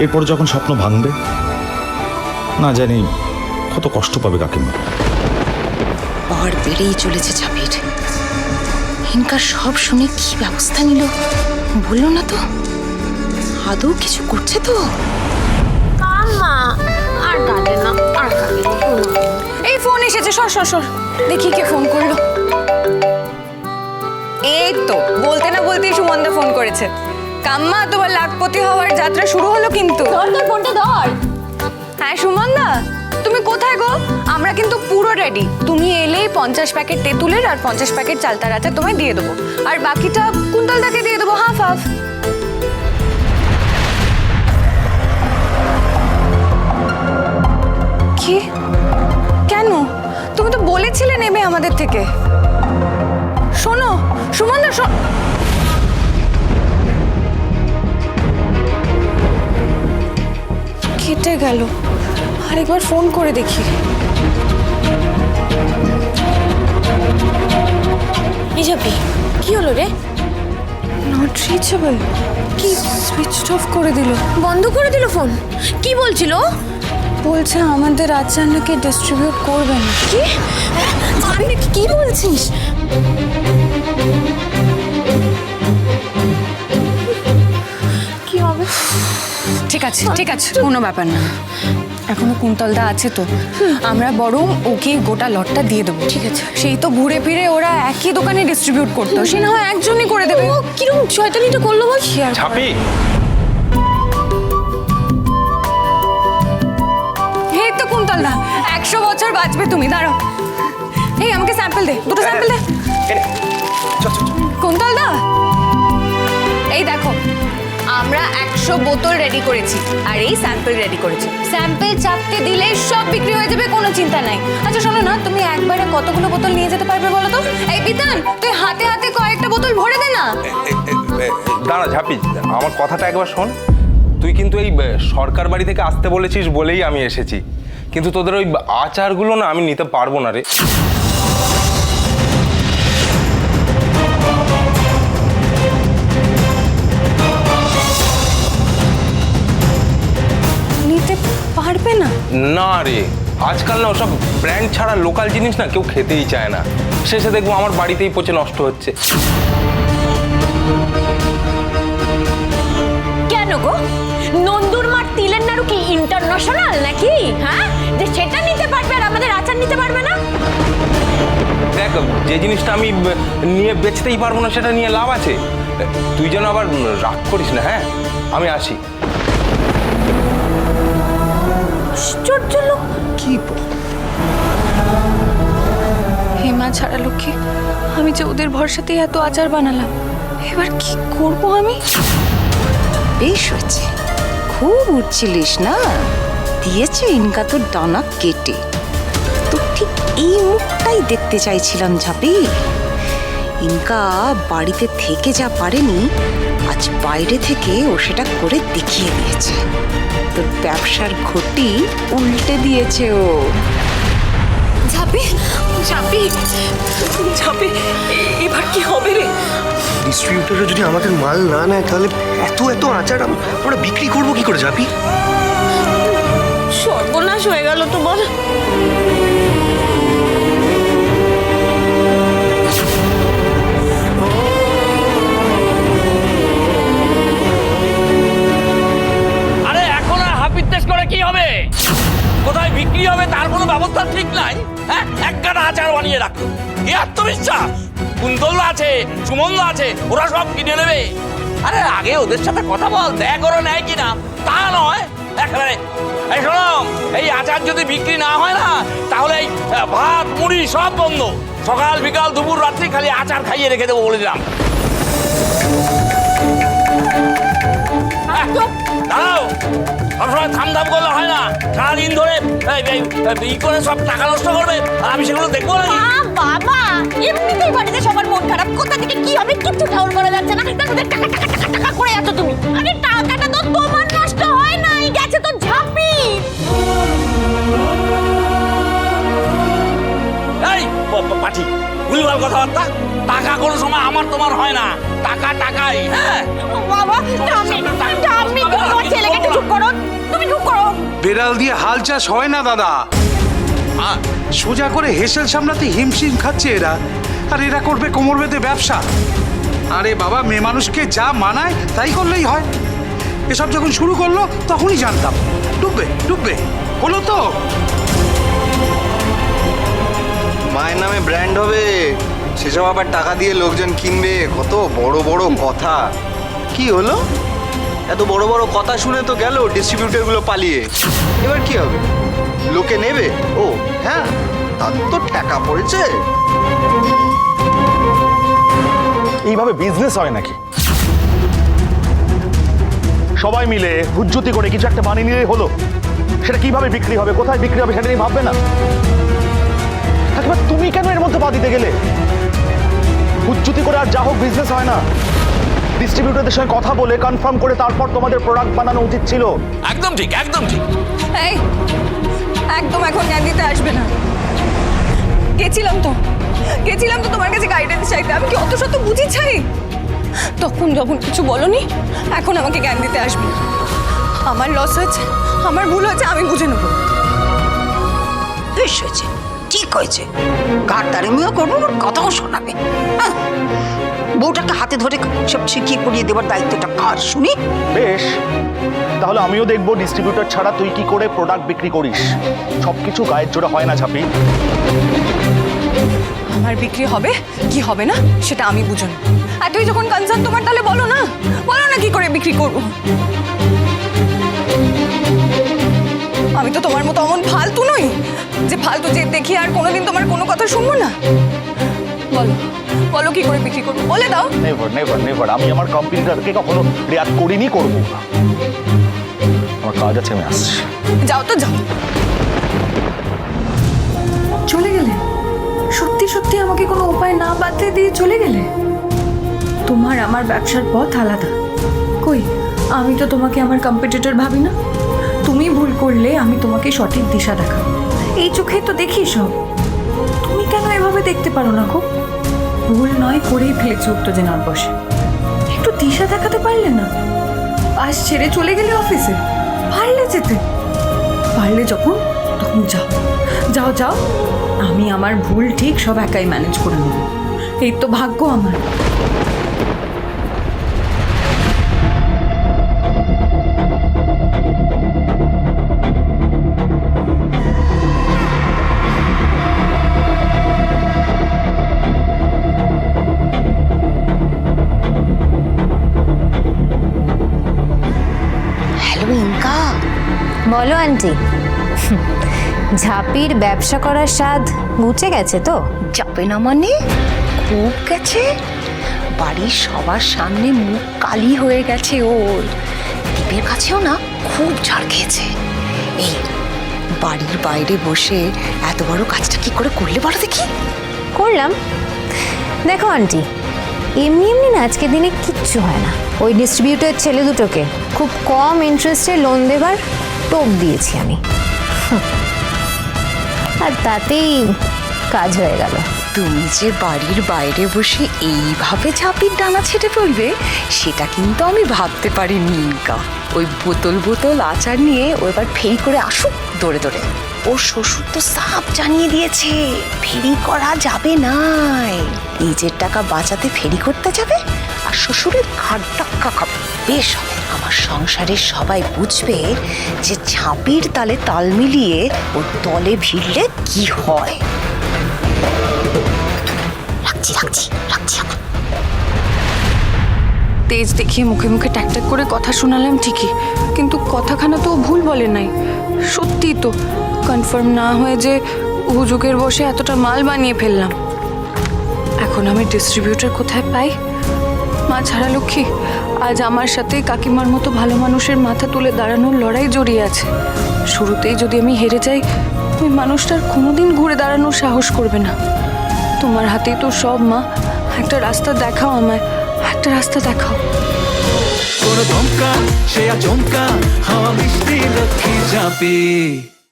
এরপর যখন স্বপ্ন ভাঙবে না জানি কত কষ্ট পাবে কাকিমা। বার বেড়েই চলেছে ঝাঁপির। হিনকার সব শুনে কি ব্যবস্থা নিল বললো না তো? আদৌ কিছু করছে তো? আর কাঁদে না, আর কাঁদে না। এই ফোন এসেছে, সর সর সর, দেখি কে ফোন করলো। এই তো বলতে না বলতেই সুমনদা ফোন করেছে। কাম্মা, তোমার লাখপতি হওয়ার যাত্রা শুরু হলো কিন্তু। ধর তোর ফোনটা ধর। হ্যাঁ সুমনদা, তুমি কোথায় গো? আমরা কিন্তু পুরো রেডি। তুমি এলেই 50 প্যাকেট তেঁতুলের আর 50 প্যাকেট চালতার আচার তোমায় দিয়ে দেবো, আর বাকিটা কুন্তলদাকে দিয়ে দেবো হাফ হাফ। কি? কেন? তুমি তো বলেছিলে নেবে আমাদের থেকে। শোনো সুমনদা, কেটে গেল। আরেকবার ফোন করে দেখি। এই যাবি, কি হলো রে? Not reachable. কি সুইচ অফ করে দিল? বন্ধ করে দিল ফোন। কি বলছিল? বলছে আমাদের আচার নাকি ডিস্ট্রিবিউট করবে না। কি? আমি কি বলছিস? কি হবে? ঠিক আছে ঠিক আছে, কোনো ব্যাপার না। এখনো কুন্তলদা আছে তো, আমরা বরং ওকে গোটা লটটা দিয়ে দেবো। ঠিক আছে, সেই তো ঘুরে ফিরে ওরা একই দোকানে ডিস্ট্রিবিউট করতো, সে না হয় একজনই করে দেবে। ও কিরকম শয়তানিটা করলো বল। ঝাঁপি, এই তো কুন্তলদা, 100 বছর বাঁচবে তুমি, দাঁড়াও। এই আমাকে স্যাম্পল দে, দুটো স্যাম্পল দে। কুন্তলদা, এই দেখো আমরা 100 বোতল রেডি করেছি আর এই স্যাম্পল রেডি করেছি। স্যাম্পল চাপতে দিলে সব বিক্রি হয়ে যাবে, কোনো চিন্তা নাই। আচ্ছা শোনো না, তুমি একবারে কতগুলো বোতল নিয়ে যেতে পারবে বলো তো? এই বিতান, তুই হাতে হাতে কয়েকটা বোতল ভরে দে না। দাঁড়া ঝাঁপি, আমার কথাটা একবার শোন। তুই কিন্তু এই সরকার বাড়ি থেকে আসতে বলেছিস বলেই আমি এসেছি, কিন্তু তোদের ওই আচারগুলো না আমি নিতে পারবো না রে। নিতে পারবে না? না রে, আজকাল না ওসব ব্র্যান্ড ছাড়া লোকাল জিনিস না কেউ খেতেই চায় না। শেষে দেখবো আমার বাড়িতেই পচে নষ্ট হচ্ছে। কেন গো? নন্দুর মার তিলের নাড়ু কি ইন্টারন্যাশনাল নাকি? হ্যাঁ, যে সেটা নিতে পারবে আর আমাদের আচার নিতে পারবে না? দেখ, যে জিনিসটা আমি নিয়ে বেচতেই পারবো না সেটা নিয়ে লাভ আছে? তুই যেন আবার রাগ করিস না। হ্যাঁ, আমি আসি। আশ্চর্য লোক। কি হেমা ছাড়া লক্ষ্মী, আমি যে ওদের ভরসাতেই এত আচার বানালাম, এবার কি করব আমি? বেশ হয়েছে, খুব উঠছিলিস না, দিয়েছে ইনকা তোর ডানা কেটে। তো ঠিক এই মুখটাই দেখতে চাইছিলাম ঝাঁপি। ইনকা বাড়িতে থেকে যা পারেনি, আজ বাইরে থেকে ও সেটা করে দেখিয়ে দিয়েছে। তোর ব্যবসার ঘটি উল্টে দিয়েছে ও। ঝাঁপি, ঝাঁপি, ঝাঁপি, এবার কি হবে রে? ডিস্ট্রিবিউটররা যদি আমাদের মাল না নেয় তাহলে এত এত আচার আমরা বিক্রি করবো কি করে ঝাঁপি? সর্বনাশ হয়ে গেল তো বল। আরে এখন আর হাফিজ টেস্ট করে কি হবে? কোথায় বিক্রি হবে তার কোনো ব্যবস্থা ঠিক নাই। হ্যাঁ, এক গাদা আচার বানিয়ে রাখো। কি আত্মবিশ্বাস! কুন্তল আছে, সুমন আছে, ওরা সব কিনে নেবে। আরে আগে ওদের সাথে কথা বল, দেখ ওরা নেয় কিনা। তা নয় একেবারে। এই শোনো, এই আচার যদি বিক্রি না হয় না, তাহলে এই ভাত মুড়ি সব বন্ধ। সকাল বিকাল দুপুর রাত্রি খালি আচার খাইয়ে রেখে দেবো বলে দিলাম। দাঁড়াও, সবসময় থাম থাম করলে হয় না। সারাদিন ধরে ই করে সব টাকা নষ্ট করবে, আর আমি সেগুলো দেখবো না। বাবা, এমনিতেই বাড়িতে সবার মন খারাপ, কোথা থেকে কি হবে কিচ্ছু ঠাউর করা যাচ্ছে না। তাদের টাকা টাকা টাকা টাকা করে আছো তুমি। আরে টাকাটা তো তোমার নষ্ট হয় নাই, গেছে তো ঝাঁপি। এই পাঠি, ভুলভাল কথাবার্তা। টাকা কোনো সময় আমার তোমার হয় না, টাকা টাকাই। হ্যাঁ বাবা, তুমি তোমার ছেলেকে একটু চুপ করো। বেড়াল দিয়ে হাল চাষ হয় না দাদা। সোজা করে হেসেল সামলাতে হিমশিম খাচ্ছে এরা, আর এরা করবে কোমর বেঁধে ব্যবসা। আরে বাবা, মেয়ে মানুষকে যা মানায় তাই করলেই হয়। এসব যখন শুরু করলো তখনই জানতাম ডুববে ডুববে। হলো তো। মায়ের নামে ব্র্যান্ড হবে, সেসব আবার টাকা দিয়ে লোকজন কিনবে, কত বড় বড় কথা। কি হলো? এত বড় বড় কথা শুনে তো গেল ডিস্ট্রিবিউটরগুলো পালিয়ে। এবার কি হবে? লোকে নেবে? ও হ্যাঁ, তার তো টাকা পড়েছে। এইভাবে বিজনেস হয় নাকি? সবাই মিলে হুজ্জুতি করে কিছু একটা বানিয়ে নিলেই হলো। সেটা কিভাবে বিক্রি হবে, কোথায় বিক্রি হবে সেটা নিয়ে ভাববে না? একবার তুমি কেন এর মধ্যে পা দিতে গেলে? হুজ্জুতি করে আর যা হোক বিজনেস হয় না। ডিস্ট্রিবিউটরদের সঙ্গে কথা বলে কনফার্ম করে তারপর তোমাদের প্রোডাক্ট বানানো উচিত ছিল। একদম ঠিক, একদম ঠিক। এই একদম এখন জ্ঞান দিতে আসবে না। গেছিলাম তো তোমার কাছে গাইডেন্স চাইতে। আমি কি অত শত বুঝি চাই? তখন যখন কিছু বলনি, এখন আমাকে জ্ঞান দিতে আসবে না। আমার লস হয়েছে, আমার ভুল হয়েছে, আমি বুঝে নেবো। বেশ হয়েছে, ঠিক হয়েছে। ঘাট তারিমিও করবো, কথাও শোনাবে। বউটাকে হাতে ধরে সব শিখিয়ে পড়িয়ে দেওয়ার দায়িত্বটা কার শুনি? বেশ, তাহলে আমিও দেখবো ডিস্ট্রিবিউটর ছাড়া তুই কি করে প্রোডাক্ট বিক্রি করিস। সবকিছু গায়ের জোরে হয় না ঝাপি। আমার বিক্রি হবে কি হবে না সেটা আমি বুঝে নেব। আর তুই যখন কনসার্ন তোমার, তাহলে বলো না কি করে বিক্রি করবো। আমি তো তোমার মতো অমন ফালতু নই যে ফালতু যে দেখি আর কোনোদিন তোমার কোনো কথা শুনবো না। বলো কি করে বিক্রি করবো, বলে দাও। নেভার নেভার নেভার, আমি আমার কম্পিউটারকে কখনো রিয়াক্ট করিনি, করবো না। আমার কাজ আছে, আমি আসছি। যাও তো যাও। চলে গেলে? সত্যি সত্যি আমাকে কোনো উপায় না বাতলে দিয়ে চলে গেলে? তোমার আমার ব্যবসার পথ আলাদা। কই, আমি তো তোমাকে আমার কম্পিটিটর ভাবি না। তুমি ভুল করলে আমি তোমাকে সঠিক দিশা দেখাবো। এই চোখে তো দেখি সব। তুমি কেন এভাবে দেখতে পারো না গো? ভুল নয় করেই ফেলেছে উত্তেজনার বসে। একটু দিশা দেখাতে পারলে না? পাশ ছেড়ে চলে গেলে অফিসে। পারলে যেতে, পারলে যখন তখন যাও যাও যাও। আমি আমার ভুল ঠিক সব একাই ম্যানেজ করে নেব। এই তো ভাগ্য আমার। Hello Inca. বলো আন্টি, ঝাপির ব্যবসা করার স্বাদ মুছে গেছে তো? যাবে না মানে? খুব গেছে। বাড়ির সবার সামনে মুখ কালি হয়ে গেছে ওর। দীপের কাছেও না খুব ঝাড় খেয়েছে। এই বাড়ির বাইরে বসে এত বড় কাজটা কি করে করলে বলো দেখি? করলাম। দেখো আন্টি, এমনি এমনি না আজকের দিনে কিচ্ছু হয় না। ওই ডিস্ট্রিবিউটর ছেলে দুটোকে খুব কম ইন্টারেস্টে লোন দেবার টোপ দিয়েছি আমি, আর তাতেই কাজ হয়ে গেল। তুমি যে বাড়ির বাইরে বসে এইভাবে ঝাঁপির ডানা ছেড়ে পড়বে সেটা কিন্তু আমি ভাবতে পারিনি ইনকা। ওই বোতল আচার নিয়ে ও এবার ফেরি করে আসুক দৌড়ে দৌড়ে। ওর শ্বশুর তো সাফ জানিয়ে দিয়েছে ফেরি করা যাবে নাই। নিজের টাকা বাঁচাতে ফেরি করতে যাবে আর শ্বশুরের ঘাট ধাক্কা খাবে। বেশ হবে, আমার সংসারের সবাই বুঝবে যে ঝাঁপির তালে তাল মিলিয়ে ওর তলে ভিড়লে কি হয়। রাখছি এখন। তেজ দেখিয়ে মুখে মুখে ট্যাক করে কথা শোনালাম ঠিকই, কিন্তু কথাখানা তো ভুল বলে নাই। সত্যি তো কনফার্ম না হয়ে যে হুজুগের বসে এতটা মাল বানিয়ে ফেললাম। এখন আমি ডিস্ট্রিবিউটর কোথায় পাই? মা ছাড়া লক্ষ্মী আজ আমার সাথে কাকিমার মতো ভালো মানুষের মাথা তুলে দাঁড়ানোর লড়াই জড়িয়ে আছে। শুরুতেই যদি আমি হেরে যাই, ওই মানুষটার কোনোদিন ঘুরে দাঁড়ানোর সাহস করবে না। তোমার হাতেই তো সব মা, একটা রাস্তা দেখাও আমায়, একটা রাস্তা দেখাও। চমকা সে আচমকা হাওয়া মিষ্টি লক্ষ্মী ঝাঁপি।